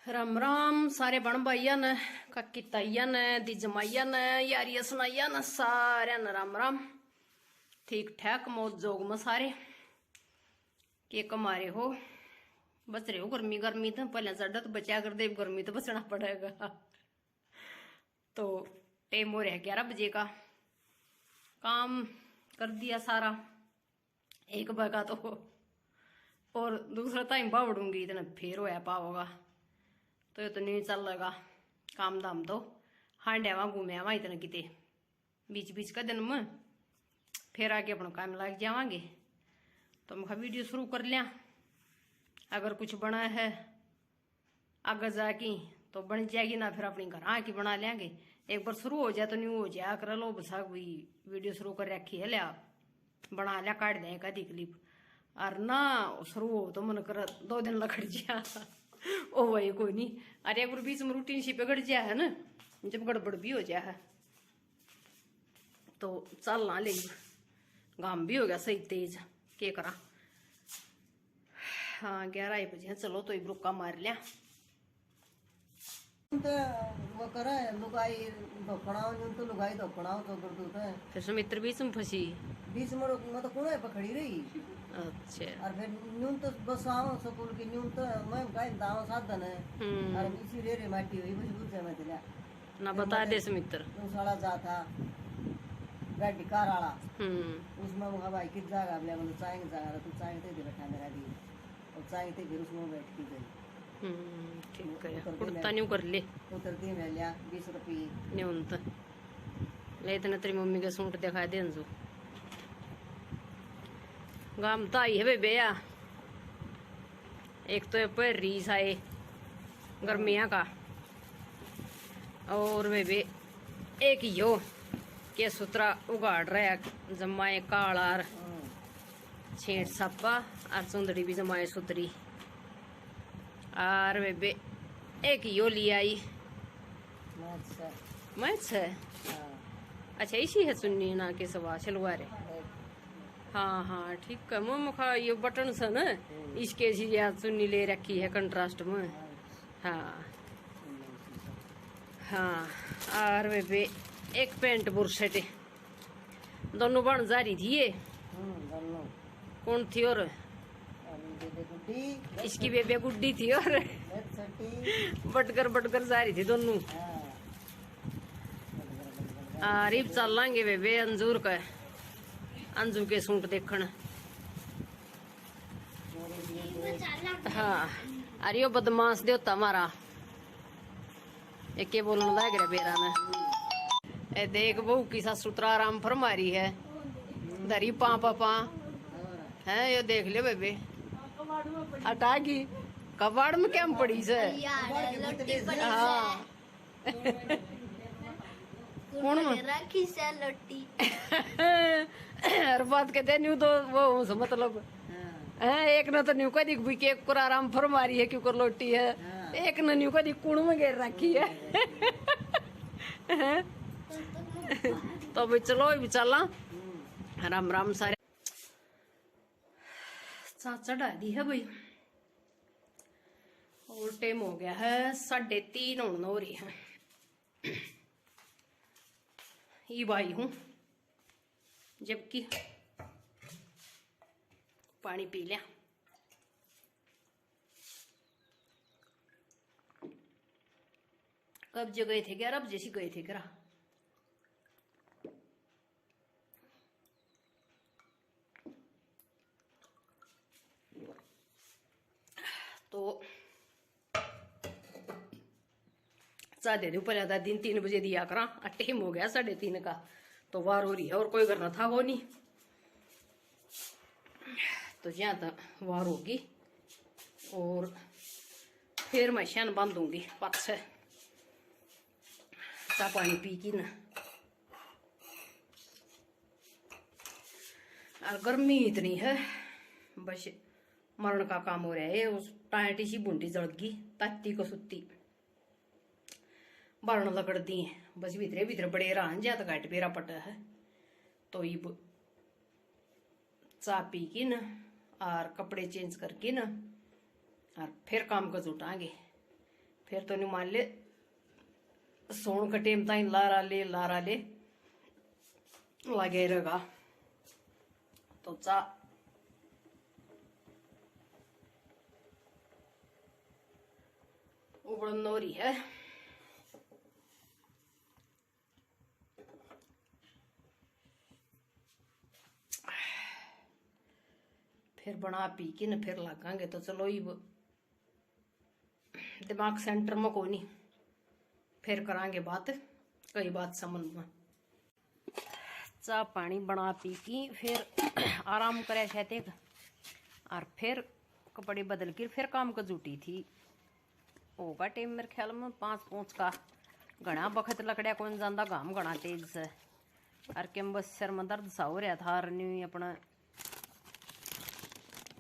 राम राम सारे बण भाइया ने काकी ताइया ने दी जमाइया ने यारिया सुनाइया ने सारे ने राम राम। ठीक ठाक मौज जोग में सारे के कमारे हो बच रहे हो। गर्मी गर्मी तो पहले ज्यादा तो बचा कर दे, गर्मी तो बचना पड़ेगा। तो टाइम हो रहा है 11 बजे का, काम कर दिया सारा 1 बजे तो, और दूसरा टाइम बावड़ूंगी इतना फिर होया पाओगा तो ये तो नहीं चल लगा काम दाम। तो हांडे वहां घूमे वहां इतना किते बीच बीच का दिन में फिर आगे अपना काम लग जावांगे। तो मैं वीडियो शुरू कर लिया, अगर कुछ बना है आगे जाके तो बन जाएगी ना, फिर अपनी घर आके बना लेंगे। एक बार शुरू हो जाए तो नहीं हो जाए कर लो बस वीडियो शुरू कर रखी है लिया बना लिया काट दें कदी क्लिप और ना शुरू हो तो मन कर 2 दिन लगड़ जा ओ वही कोई नहीं। अरे एक बार बीच में रूटीन सी बिगड़ जाए है ना, जब गड़बड़ भी हो जाए है तो चल ना ले। गाम भी हो गया सही तेज के करा। हाँ 11 बजे चलो तो ब्रुक्का मार लिया। वो करे लुगाई धोपड़ाओ यूं तो लुगाई धोपड़ाओ तो कर दूता है। फिर सुमित्र बीच में फंसी, बीच में मैं तो कौन है पकड़ी रही। अच्छा और फिर यूं तो बस आओ स्कूल की यूं तो मैं कहीं दाव साधन है और इसी रे माटी हुई बस दूर से मैं चला ना बता दे सुमित्र तो साला जाता गाड़ी कार वाला उसमें वो भाई किस जगह ले मतलब चाहेंगे जगह तो चाहेंगे तो बैठा मेरा भी और चाहेंगे तो फिर उसमें बैठ के गई। ठीक है कुर्ता न्यू कर ले उतरती मैं लिया 20 रुपये न्यून तो ले इतना तेरी मम्मी के सूट दिखा दे अंजू। गाम तो आई है बेबेया, एक तो पर रीस आए गर्मिया का और बेबे एक यो के सुतरा उगाड़ रहा जमाए कालार छेड़ सप्पा और सुंदरी भी जमाए सुतरी और बेबे एक यो लिया आई मैच है। अच्छा इसी है सुन्नी ना के सवा शलवार है। हाँ हाँ ठीक है मुखा ये बटन से ना इसके सुन्नी ले रखी है कंट्रास्ट में। हाँ हाँ और बेबे एक पेंट बुरशेट दोनों बन जा रही थी ये कौन थी और इसकी बेबे गुड्डी थी और बटकर जा रही थी दोनों। रिब चल लांगे बेबे अंजूर का अंजू के सूट देखण। हाँ अरे यो बदमाश देवता हमारा एक के बोलने लग रहा बेरा ने। ए देख बहू की सुतरा आराम फरमारी है धरी पा पापा है ये देख ले बेबे हटा की कबाड़ में क्या पड़ी से। हाँ कौन रखी से लोटी हर बात कहते न्यू तो वो मतलब है एक न तो न्यू का दिख भी केक को आराम फरमारी है क्यों कर लोटी है एक न न्यू का दिख कुण में घेर रखी है। तो भाई चलो भी चला राम राम सारे चढ़ा दी है भाई और टाइम हो गया है 3:30 हो रही है। ये भाई हूं जबकि पानी पी लिया। कब जो गए थे 11 बजे से गए थे करा तो चाह दे दो पहले आधा दिन 3 बजे दिया करा टाइम हो गया 3:30 का तो वार हो रही है और कोई करना था वो नहीं तो जहाँ तक वार होगी और फिर मैं शान बांधूंगी 5-6 चाह पानी पी की ना। और गर्मी इतनी है बस मरण का काम हो रहा है। उस टाइटी सी बूंदी जड़ गई ताती को सुती बारण लगड़ दी बस भीतरे भीतर बड़े रान ज्यादा घाट पेरा पटा है तो ये चाह पी की न और कपड़े चेंज करके न और फिर काम को जुटांगे। फिर तो नहीं मान ले सोन का टेम ताई लारा ले लगे रहेगा। तो चा उबड़न हो रही है। फिर बना पी के न फिर लगांगे। तो चलो ही दिमाग सेंटर में कोई नहीं, फिर करांगे बात कई बात संबंध में। चाह पानी बना पी की फिर आराम करे सहते और फिर कपड़े बदल कर फिर काम का जुटी थी। होगा टाइम मेरे ख्याल में 5-5 का। घना बखत लकड़िया कौन जाता, घाम घना तेज से और केम बस सिर में दर्द सा हो रहा था। नहीं अपना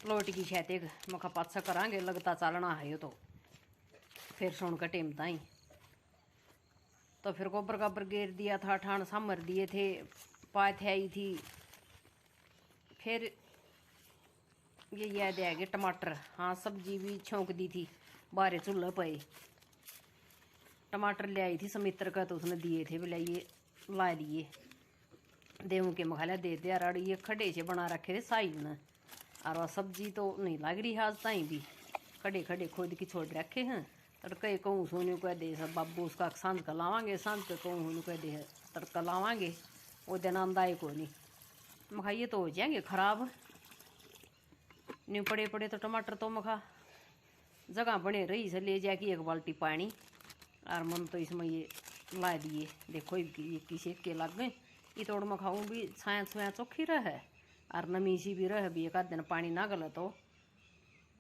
लोट की शैते मखा पाछा करांगे, लगता चलना है यो तो फिर सोन का टेम ताई। तो फिर गोबर गाबर गेर दिया था, ठाण सामर दिए थे, पाथ आई थी। फिर ये याद आ गए टमाटर, हाँ सब्जी भी छोंक दी थी बारे चूल्हे पे। टमाटर ले आई थी समित्र का, तो उसने दिए थे बोला ये ला लिए देव के मखाला दे दिया। और ये खड़े से बना रखे थे साइल ने, और वह सब्जी तो नहीं लग रही आज ताई भी, खड़े खड़े खोद की छोड़ रखे हैं। तड़के कहूँ सोनू कह दे सब बाबू उसका सांझ का लावांगे, सांझ के कहूँ सोनू कह दे तड़का लावांगे, वो दिन आंदा को नहीं। मखा ये तो हो जाएंगे खराब, न्यू पड़े पड़े तो टमाटर तो मखा जगह बने रही से ले जाके 1 बाल्टी पानी। और मन तो इसमें ये ला दिए, देखो ये किसे के लग गए। ये तोड़ में खाऊँ भी छाया छुया चौखी रहे और नमी सी भी रहे भी, 1 दिन पानी ना गलत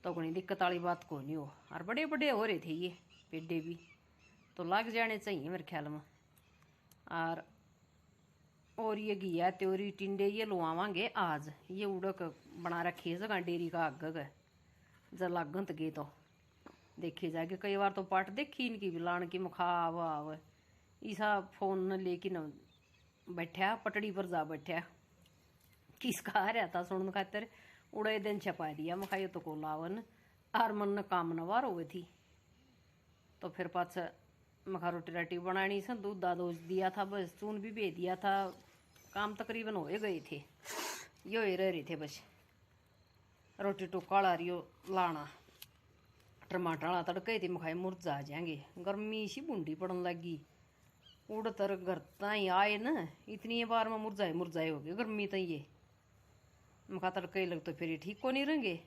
तो कोई दिक्कत वाली बात को नहीं हो। और बड़े बड़े हो रहे थे ये पेडे भी, तो लग जाने चाहिए मेरे ख्याल में। और ये घिया त्योरी टिंडे ये लुआवांगे आज। ये उड़क बना रखी है जगह डेरी का आग जब लागत गए तो देखे जाके। कई बार तो पाट देखी इनकी भी लान की मुखाव आव ईसा फोन न लेके न बैठा पटड़ी पर जा बैठा, किसका आ रहा था सुन खातर उड़े दिन छपा दिया। मखाई तो को लावन आर मन काम नवार हुए थी। तो फिर पाछ मखा रोटी राटी बनानी से दूध दादोज दिया था, बस चून भी भेज दिया था। काम तकरीबन हो गए थे, यो ही रह रहे थे बस। रोटी टो काला रियो लाना, टमाटर वाला तड़के थी मखाई मुरझा जाएंगे। गर्मी सी बूंदी पड़न लगी, उड़ तर घर ताई आए न इतनी बार में मुरझाए हो गए गर्मी तो ये मखा तड़के लग तो फिर ठीक को नहीं रहेंगे।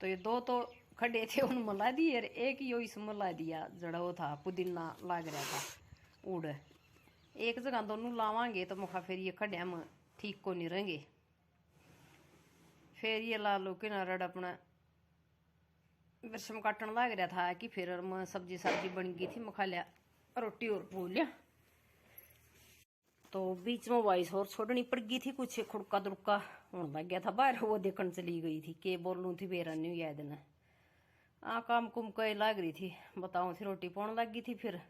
तो ये 2 तो खड़े थे उन मला दिए, एक यो इस मला दिया जड़ा वो था पुदीना लाग रहा था उड़। एक जगह दोनों लावांगे तो मखा फिर ये खड़े हम ठीक को नहीं रहेंगे। फिर ये ला लो किनारा अपना विषम काटन लग रहा था कि फिर मैं सब्जी बन गई थी, मखा लिया रोटी और भूल लिया। तो बीच में वॉइस और छोड़नी पड़ गई थी, कुछ खुड़का दुड़का होने लग गया था बाहर, वो देखने चली गई थी के बोलूँ थी बेरा नहीं याद न। काम कुम कई लाग रही थी, बताऊँ थी रोटी पौन लग गई थी फिर।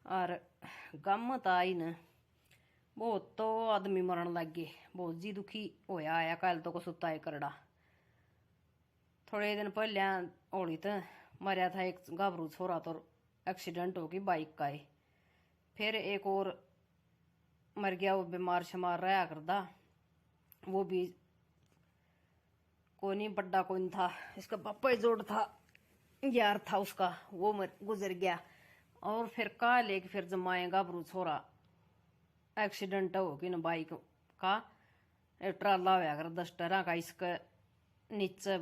और गम तो आई न बहुत, तो आदमी मरण लग गए, बहुत जी दुखी होया आया। कल तो को सुता है करड़ा। थोड़े दिन पहले होली तो मरिया था एक गाभरू छोरा, तो एक्सीडेंट हो गई बाइक का। फिर एक और मर गया, वो बीमार शमार रहा करदा, वो भी कोई नहीं बड्डा कोई था, इसका पापा ही जोड़ था यार था उसका, वो गुजर गया। और फिर का लेके फिर जमाए गाभरू छोरा एक्सीडेंट हो गई न बाइक का। ट्राला होया कर 10 टरा का, इसका नीचे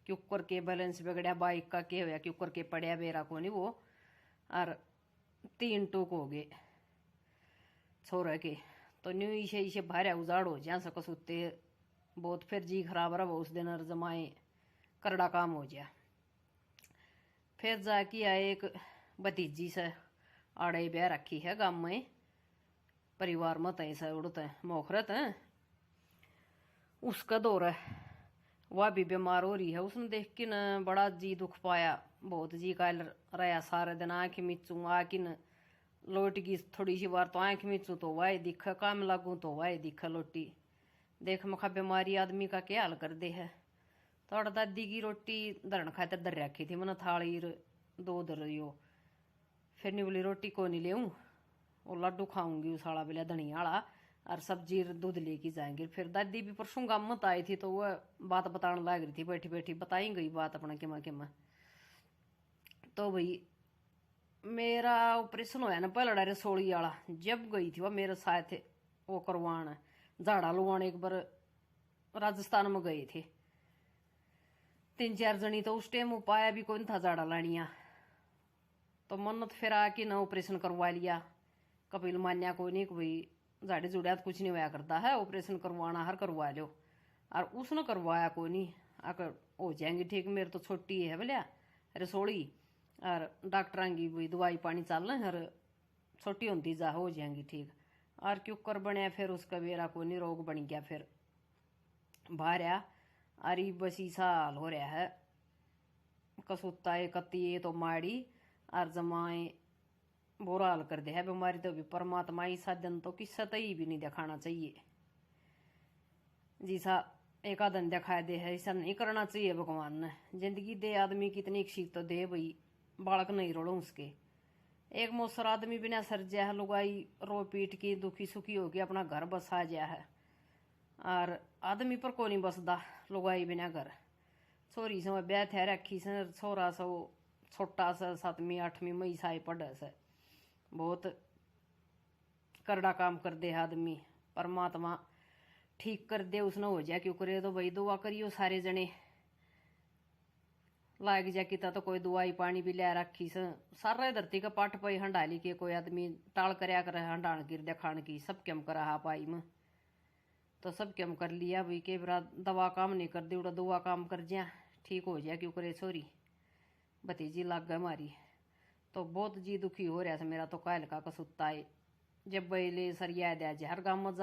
क्यूकर के बैलेंस बिगड़या बाइक का, के होया क्यूकर के पड़या बेरा को नहीं वो। और 3 टूक हो गए छोरा के। तो न्यू इसे भारे उजाड़ हो जा सको सुते बहुत। फिर जी खराब रहा उस दिन, और जमाए करड़ा काम हो गया। फिर जाके आए एक भतीजी से आड़े ब्याह रखी है गाँव में, परिवार मत ऐसा उड़त है मोखरत है उसका दौर है। वह भी बीमार हो रही है, उसने देख के न बड़ा जी दुख पाया, बहुत जी कायल रहा सारे दिन। आँख मिचू आके न लोट की थोड़ी सी बार तो आँख मिचू तो वाह दिख, काम लागू तो वाह दिख लोटी देख। मखा बीमारी आदमी का क्या हाल कर दे है। थोड़ा दादी की रोटी धरण खातर धर रखी थी मैंने थाली, दूध यो फिर नहीं बोली रोटी को नहीं ले वो लड्डू खाऊंगी उस वाला बिला धनिया वाला और सब्जी और दूध लेके जाएंगे। फिर दादी भी परसों गाँव मत आई थी तो वह बात बताने लग रही थी, बैठी बैठी बताई गई बात अपना किमा किमा। तो भाई मेरा ऑपरेशन होया ना पहला रसोड़ी वाला, जब गई थी वह मेरे साथ वो करवाना झाड़ा लुवाने एक बार राजस्थान में गए थे 3-4 जनी, तो उस टाइम उपाय भी कोई था झाड़ा लानिया। तो मन्नत फिर आके ना ऑपरेशन करवा लिया, कपिल मान्या कोई नहीं कि भाई झाड़े जुड़िया तो कुछ नहीं होया करता है, ऑपरेशन करवाना हर करवा लो। और उसने करवाया कोई नहीं, आकर हो जाएंगी ठीक। मेरे तो छोटी है बोलिया रसोड़ी और डॉक्टर की वही दवाई पानी चल रहे हर छोटी होती जा हो जाएंगी ठीक। और क्यूकर बनया फिर उसका बेरा कोई नहीं रोग बन गया फिर बाहर आ। अरे बसी साल हो रहा है कसूता कत्ती तो माड़ी और जमाए बुरा हाल कर दे है बीमारी। तो भी परमात्मा ही साधन तो किस्सा ही भी नहीं दिखाना चाहिए, जिसा एक आदन दिखाया दे है ऐसा नहीं करना चाहिए। भगवान ने जिंदगी दे आदमी कितनी इच्छित तो दे भाई, बालक नहीं रोड़ो उसके। एक मोसर आदमी बिना सर जा है, लुगाई रो पीट की दुखी सुखी होगी अपना घर बसा जा है। और आदमी पर को नहीं बसदा लुगाई बिना घर। छोरी से ब्याह थे रखी से छोरा से छोटा सा 7वीं 8वीं मई साई पढ़े से बहुत करड़ा काम कर दे आदमी। परमात्मा ठीक कर दे उसने हो जाए क्यों करे। तो भाई दुआ करियो सारे जने लाग जा किता तो कोई दवाई पानी भी ले रखी से सारा धरती का पाठ पाई हंडाली के कोई आदमी टाल करया करे हंडाण गिर दे खान की सब कम करा हा पाई में तो सब कम कर लिया भाई के बरा दवा काम नहीं कर दी उड़ा दुआ काम कर जा ठीक हो जाए क्यों करे। छोरी भतीजी लग गए मारी तो बहुत जी दुखी हो रहा है मेरा तो कायल का कसूता है। जब बैले सरिया दे हर गाँव में जा